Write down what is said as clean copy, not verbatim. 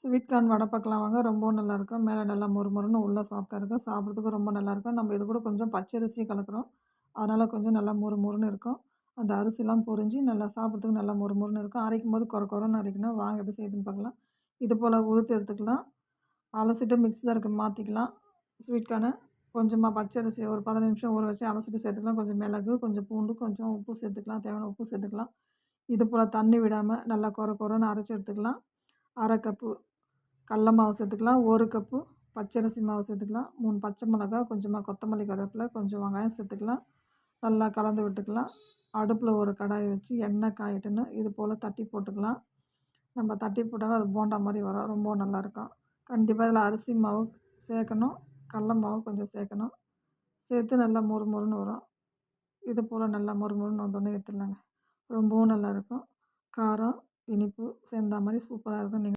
Sweet corn வடை பார்க்கலாம் வாங்க. ரொம்பவும் நல்லாயிருக்கும். மேலே நல்லா மொறுமொறுன்னு உள்ள சாஃப்ட்டா இருக்கும். சாப்பிட்றதுக்கு ரொம்ப நல்லாயிருக்கும். நம்ம இது கூட கொஞ்சம் பச்சரிசி கலக்கிறோம். அதனால் கொஞ்சம் நல்லா மொறுமொறுன்னு இருக்கும். அந்த அரிசிலாம் பொரிஞ்சு நல்லா சாப்பிட்றதுக்கு நல்லா மொறுமொறுன்னு இருக்கும். அரைக்கும்போது கொர கொரன்னு அரைக்கணும். வாங்க எப்படி செய்யுதுன்னு பார்க்கலாம். இது போல் உதுத்து எடுத்துக்கலாம். அலசிட்டு மிக்ஸி ஜாருக்கு மாற்றிக்கலாம். ஸ்வீட் கார்னை கொஞ்சமாக பச்சரிசி ஒரு 15 நிமிஷம் ஊற வச்சு அலசிட்டு சேர்த்துக்கலாம். கொஞ்சம் மிளகு, கொஞ்சம் பூண்டு, கொஞ்சம் உப்பு சேர்த்துக்கலாம். தேவையான உப்பு சேர்த்துக்கலாம். இது போல் தண்ணி விடாமல் நல்லா கொர கொரன்னு அரைச்சி எடுத்துக்கலாம். 1/2 கப்பு கடல மாவு சேர்த்துக்கலாம். 1 கப்பு பச்சரிசி மாவு சேர்த்துக்கலாம். 3 பச்சை மிளகா, கொஞ்சமாக கொத்தமல்லி, கருவேப்பிலை, கொஞ்சம் வெங்காயம் சேர்த்துக்கலாம். நல்லா கலந்து விட்டுக்கலாம். அடுப்பில் ஒரு கடாயை வச்சு எண்ணெய் காயட்டுன்னு இது போல் தட்டி போட்டுக்கலாம். நம்ம தட்டி போட்டால் அது போண்டா மாதிரி வரும். ரொம்ப நல்லாயிருக்கும். கண்டிப்பாக இதில் அரிசி மாவு சேர்க்கணும். கடல மாவு கொஞ்சம் சேர்க்கணும். சேர்த்து நல்லா மொறுமொறுன்னு வரும். இது போல் நல்லா மொறுமொறுன்னு வந்தோடனே எடுத்துடலாங்க. ரொம்பவும் நல்லாயிருக்கும். காரம், இனிப்பு சேர்ந்தா மாதிரி சூப்பராக இருக்கும். நீங்கள்